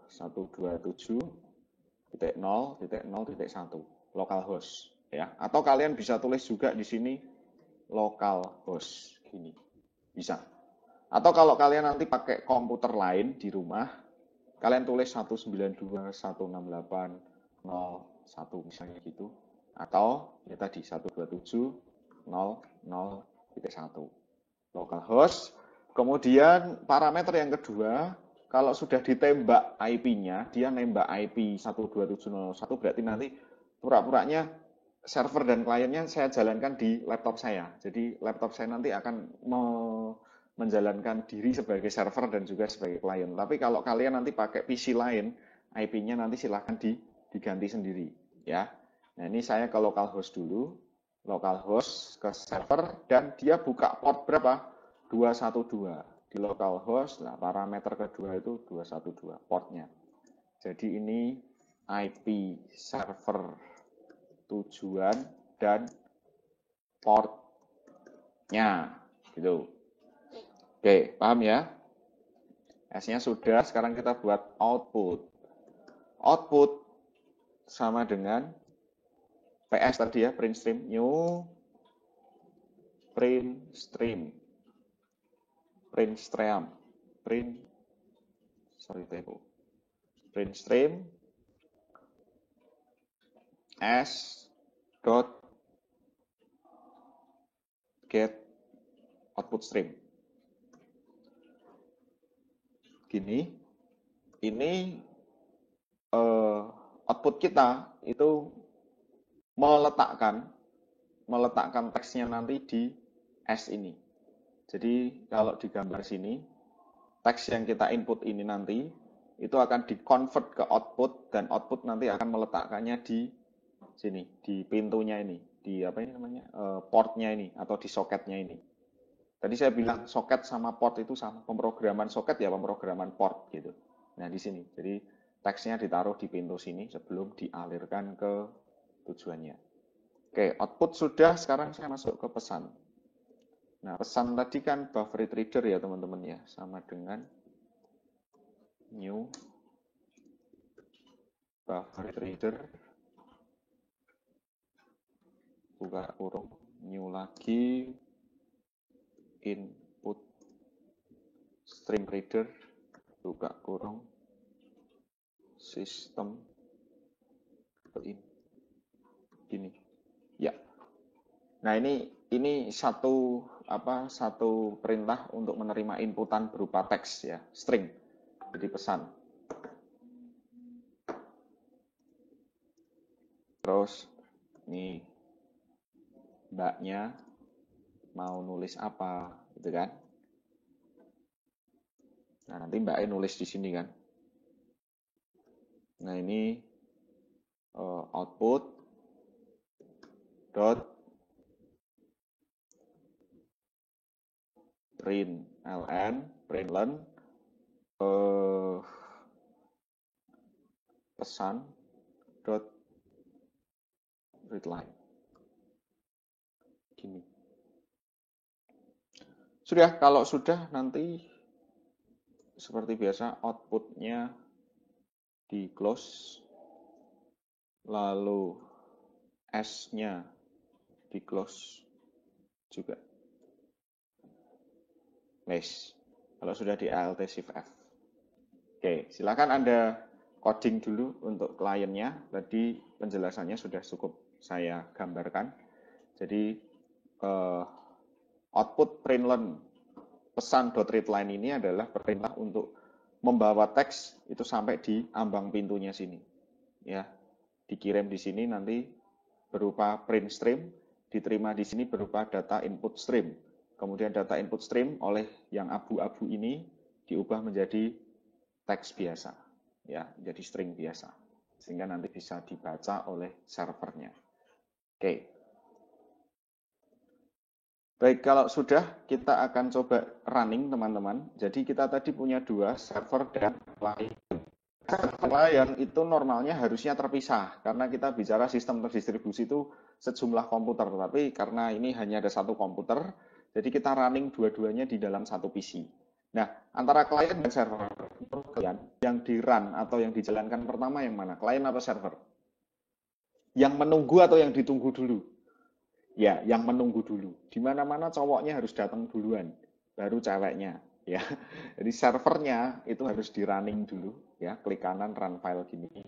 127.0.0.1 localhost ya. Atau kalian bisa tulis juga di sini localhost gini. Bisa. Atau kalau kalian nanti pakai komputer lain di rumah, kalian tulis 192.168 1 misalnya gitu. Atau ya tadi 127.0.0.1 localhost. Kemudian parameter yang kedua, kalau sudah ditembak IP-nya, dia nembak IP 127.0.1 berarti nanti pura-puranya server dan kliennya saya jalankan di laptop saya. Jadi laptop saya nanti akan menjalankan diri sebagai server dan juga sebagai klien. Tapi kalau kalian nanti pakai PC lain, IP-nya nanti silahkan diganti sendiri ya. Nah ini saya ke localhost dulu, localhost ke server dan dia buka port berapa? 212 di localhost. Nah, parameter kedua itu 212 portnya. Jadi ini IP server tujuan dan portnya gitu. Oke, paham ya? S-nya sudah, sekarang kita buat output. Output sama dengan PS tadi ya, print stream, new print stream. Print stream, print stream s dot get output stream. Gini, ini output kita itu meletakkan teksnya nanti di S ini. Jadi kalau di gambar sini, teks yang kita input ini nanti itu akan di-convert ke output dan output nanti akan meletakkannya di sini, di pintunya ini, di apa ini namanya, portnya ini atau di soketnya ini. Tadi saya bilang soket sama port itu sama, pemrograman soket ya pemrograman port gitu. Nah di sini, jadi teksnya ditaruh di pintu sini sebelum dialirkan ke tujuannya. Oke, output sudah, sekarang saya masuk ke pesan. Nah, pesan tadi kan buffer reader ya teman-teman ya, sama dengan new buffer reader, buka kurung, new lagi, input stream reader, buka kurung, system in, gini, ya. Nah ini satu perintah untuk menerima inputan berupa teks ya, string, jadi pesan. Terus nih mbaknya mau nulis apa gitu kan. Nah nanti mbaknya nulis di sini kan. Nah ini output dot println pesan dot readline. Gini. Sudah, kalau sudah nanti seperti biasa outputnya di close, lalu S-nya di close juga. Nice. Kalau sudah di Alt Shift F. Oke, silakan Anda coding dulu untuk kliennya. Tadi penjelasannya sudah cukup saya gambarkan. Jadi output println pesan.readline ini adalah perintah untuk membawa teks itu sampai di ambang pintunya sini. Ya, dikirim di sini nanti berupa print stream, diterima di sini berupa data input stream. Kemudian data input stream oleh yang abu-abu ini diubah menjadi teks biasa, ya, jadi string biasa, sehingga nanti bisa dibaca oleh servernya. Oke. Baik, kalau sudah kita akan coba running teman-teman. Jadi kita tadi punya dua, server dan client. Client itu normalnya harusnya terpisah karena kita bicara sistem terdistribusi itu sejumlah komputer, tapi karena ini hanya ada satu komputer, jadi kita running dua-duanya di dalam satu PC. Nah, antara client dan server, yang di run atau yang dijalankan pertama yang mana? Client atau server? Yang menunggu atau yang ditunggu dulu? Ya, yang menunggu dulu. Di mana-mana cowoknya harus datang duluan, baru ceweknya. Ya, jadi servernya itu harus di running dulu. Ya, klik kanan run file gini.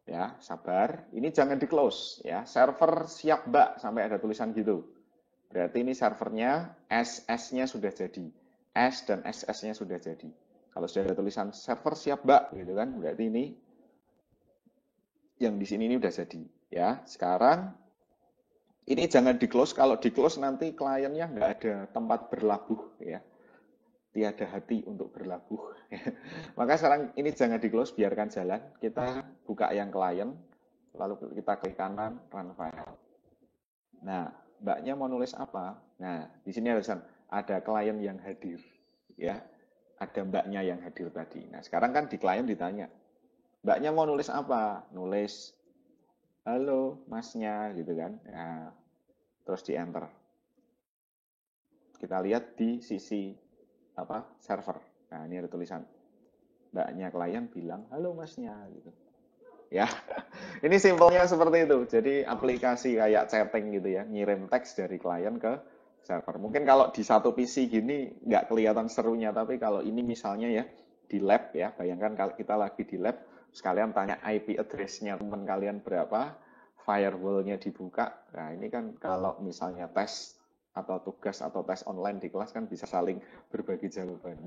Ya, sabar. Ini jangan di close ya. Server siap Mbak sampai ada tulisan gitu. Berarti ini servernya SS-nya sudah jadi. S dan SS-nya sudah jadi. Kalau sudah ada tulisan server siap Mbak gitu kan, berarti ini yang di sini ini udah jadi ya. Sekarang ini jangan di close. Kalau di close nanti kliennya nggak ada tempat berlabuh ya. Tiada hati untuk berlabuh. Maka sekarang ini jangan di close, biarkan jalan. Kita buka yang klien, lalu kita klik kanan, run file. Nah, mbaknya mau nulis apa? Nah, di sini ada klien yang hadir, ya. Ada mbaknya yang hadir tadi. Nah, sekarang kan di klien ditanya, mbaknya mau nulis apa? Nulis, halo masnya, gitu kan. Nah, terus di enter. Kita lihat di sisi server. Nah, ini ada tulisan. Mbaknya klien bilang, halo masnya, gitu. Ya, ini simpelnya seperti itu. Jadi aplikasi kayak chatting gitu ya, ngirim teks dari klien ke server. Mungkin kalau di satu PC gini nggak kelihatan serunya, tapi kalau ini misalnya ya di lab ya, bayangkan kalau kita lagi di lab, sekalian tanya IP address-nya teman kalian berapa, firewall-nya dibuka. Nah ini kan kalau misalnya tes atau tugas atau tes online di kelas kan bisa saling berbagi jawaban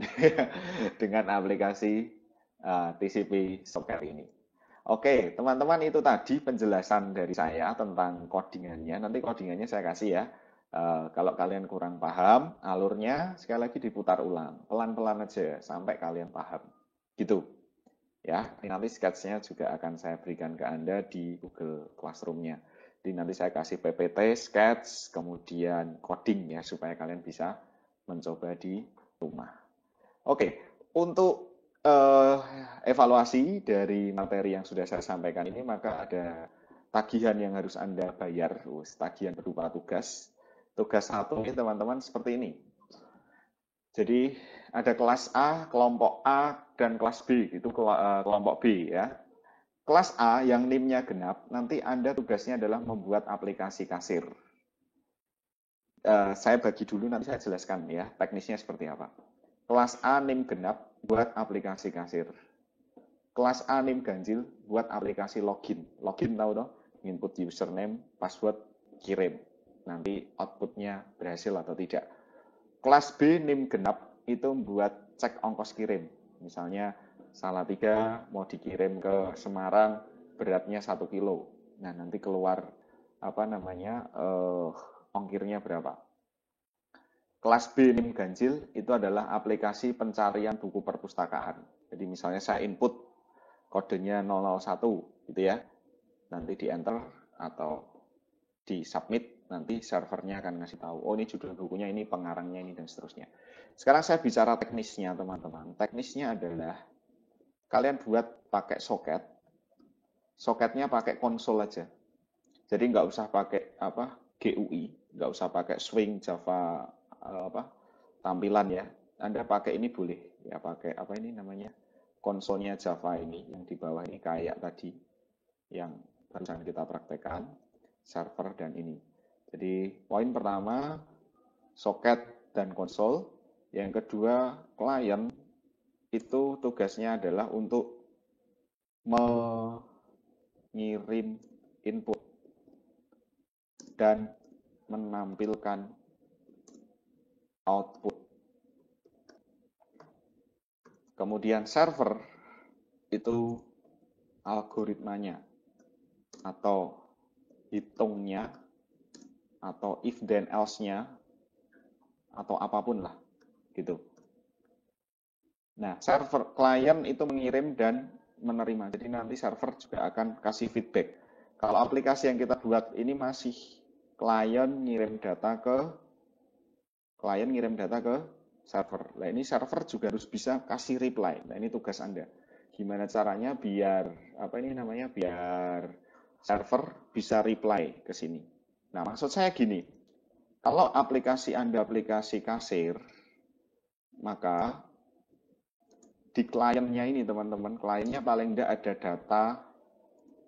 dengan aplikasi TCP socket ini. Oke, teman-teman itu tadi penjelasan dari saya tentang codingannya. Nanti codingannya saya kasih ya. Kalau kalian kurang paham, alurnya sekali lagi diputar ulang. Pelan-pelan aja sampai kalian paham. Gitu. Ya, ini nanti sketch-nya juga akan saya berikan ke Anda di Google Classroom-nya. Jadi nanti saya kasih PPT, sketch, kemudian coding ya, supaya kalian bisa mencoba di rumah. Oke, untuk evaluasi dari materi yang sudah saya sampaikan ini, maka ada tagihan yang harus Anda bayar, tagihan berupa tugas. Tugas satu ini teman-teman seperti ini. Jadi ada kelas A, kelompok A, dan kelas B, itu kelompok B ya. Kelas A yang NIM-nya genap, nanti Anda tugasnya adalah membuat aplikasi kasir. Saya bagi dulu, nanti saya jelaskan ya, teknisnya seperti apa. Kelas A NIM genap, buat aplikasi kasir. Kelas A NIM ganjil, buat aplikasi login. Login tahu toh? Input username, password, kirim. Nanti outputnya berhasil atau tidak. Kelas B NIM genap, itu buat cek ongkos kirim. Misalnya salah 3 mau dikirim ke Semarang, beratnya 1 kilo. Nah nanti keluar ongkirnya berapa. Kelas B NIM ganjil itu adalah aplikasi pencarian buku perpustakaan. Jadi misalnya saya input kodenya 001 gitu ya. Nanti di enter atau di submit, nanti servernya akan ngasih tahu, oh ini judul bukunya, ini pengarangnya, ini dan seterusnya. Sekarang saya bicara teknisnya teman-teman. Teknisnya adalah kalian buat pakai soket. Soketnya pakai konsol aja. Jadi nggak usah pakai GUI, nggak usah pakai swing Java tampilan ya. Anda pakai ini boleh ya, pakai konsolnya Java ini yang di bawah ini kayak tadi yang barusan kita praktekkan, server dan ini. Jadi poin pertama soket dan konsol, yang kedua klien itu tugasnya adalah untuk mengirim input dan menampilkan output. Kemudian server itu algoritmanya atau hitungnya atau if then else-nya atau apapun lah gitu. Nah, server klien itu mengirim dan menerima. Jadi nanti server juga akan kasih feedback. Kalau aplikasi yang kita buat ini masih klien ngirim data ke server. Nah, ini server juga harus bisa kasih reply. Nah, ini tugas Anda. Gimana caranya biar biar server bisa reply ke sini. Nah, maksud saya gini. Kalau aplikasi Anda aplikasi kasir, maka di kliennya ini teman-teman, kliennya paling tidak ada data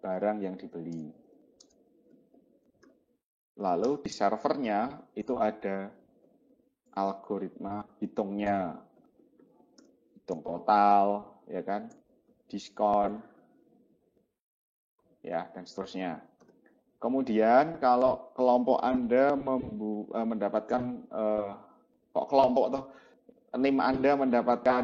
barang yang dibeli. Lalu di servernya itu ada algoritma hitungnya, hitung total, ya kan, diskon, ya, dan seterusnya. Kemudian kalau kelompok Anda mendapatkan kok kelompok tuh NIM Anda mendapatkan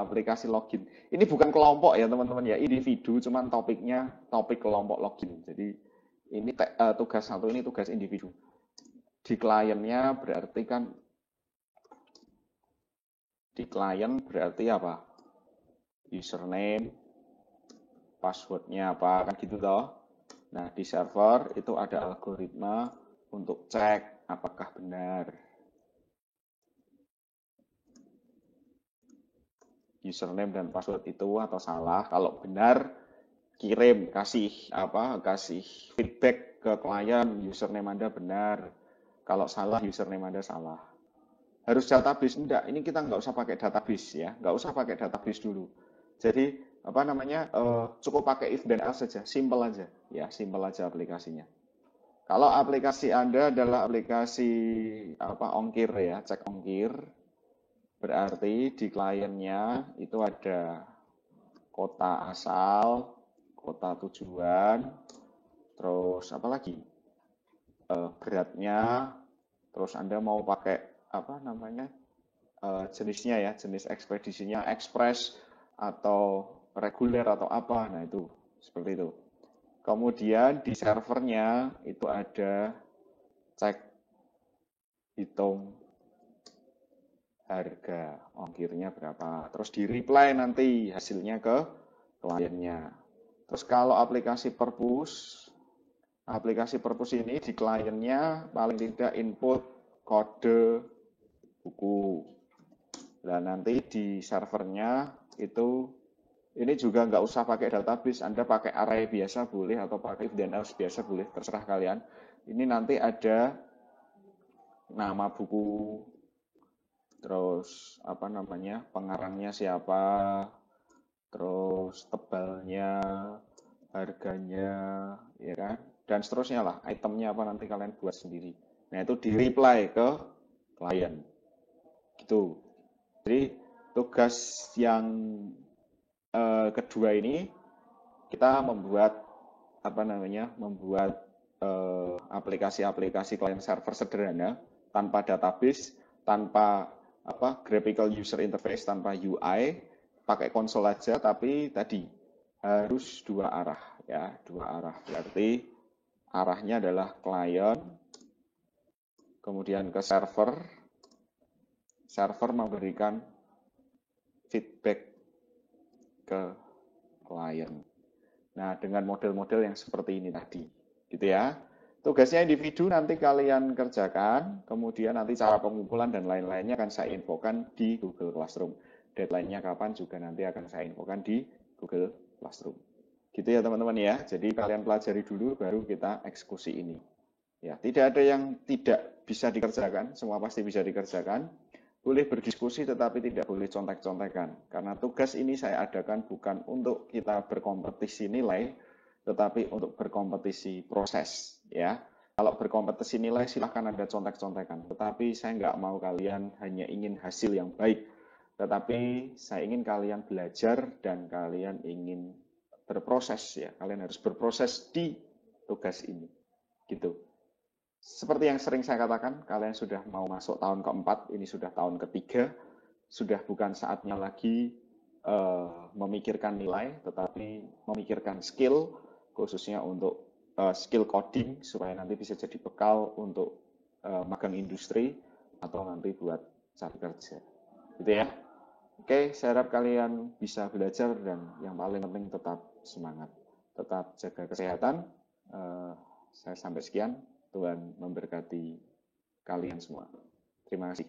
aplikasi login. Ini bukan kelompok ya teman-teman ya, individu, cuman topiknya topik kelompok login. Jadi ini tugas satu ini tugas individu. Di kliennya berarti kan di klien berarti apa? Username, passwordnya apa kan gitu toh. Nah di server itu ada algoritma untuk cek apakah benar username dan password itu atau salah. Kalau benar kirim kasih feedback ke klien username Anda benar. Kalau salah username Anda salah. Harus database enggak? Ini kita nggak usah pakai database ya, nggak usah pakai database dulu. Jadi apa namanya cukup pakai if dan else saja, simple aja ya, simple aja aplikasinya. Kalau aplikasi Anda adalah aplikasi ongkir ya, cek ongkir, berarti di kliennya itu ada kota asal, kota tujuan, terus apa lagi? Beratnya, terus Anda mau pakai jenisnya ya, jenis ekspedisinya ekspres atau reguler atau apa. Nah, itu seperti itu. Kemudian di servernya itu ada cek hitung harga ongkirnya berapa. Terus di reply nanti hasilnya ke kliennya. Terus kalau aplikasi perpus ini di kliennya paling tidak input kode buku. Nah nanti di servernya itu ini juga nggak usah pakai database, Anda pakai array biasa boleh atau pakai if then else biasa boleh, terserah kalian. Ini nanti ada nama buku, terus pengarangnya siapa, terus tebalnya, harganya, ya kan, dan seterusnya lah, itemnya apa nanti kalian buat sendiri. Nah itu di reply ke klien, gitu. Jadi tugas yang kedua ini kita membuat aplikasi-aplikasi client server sederhana tanpa database, tanpa graphical user interface, tanpa UI, pakai konsol aja, tapi tadi harus dua arah ya, dua arah. Berarti arahnya adalah client, kemudian ke server memberikan feedback ke klien. Nah, dengan model-model yang seperti ini tadi, gitu ya. Tugasnya individu nanti kalian kerjakan, kemudian nanti cara pengumpulan dan lain-lainnya akan saya infokan di Google Classroom. Deadline-nya kapan juga nanti akan saya infokan di Google Classroom. Gitu ya teman-teman ya. Jadi kalian pelajari dulu baru kita eksekusi ini. Ya, tidak ada yang tidak bisa dikerjakan, semua pasti bisa dikerjakan. Boleh berdiskusi tetapi tidak boleh contek-contekan. Karena tugas ini saya adakan bukan untuk kita berkompetisi nilai, tetapi untuk berkompetisi proses. Ya, kalau berkompetisi nilai silahkan ada contek-contekan. Tetapi saya nggak mau kalian hanya ingin hasil yang baik, tetapi saya ingin kalian belajar dan kalian ingin berproses ya. Kalian harus berproses di tugas ini, gitu. Seperti yang sering saya katakan, kalian sudah mau masuk tahun keempat, ini sudah tahun ketiga, sudah bukan saatnya lagi memikirkan nilai, tetapi memikirkan skill, khususnya untuk skill coding, supaya nanti bisa jadi bekal untuk magang industri, atau nanti buat cari kerja. Gitu ya. Oke, saya harap kalian bisa belajar, dan yang paling penting tetap semangat. Tetap jaga kesehatan. Saya sampai sekian. Tuhan memberkati kalian semua. Terima kasih.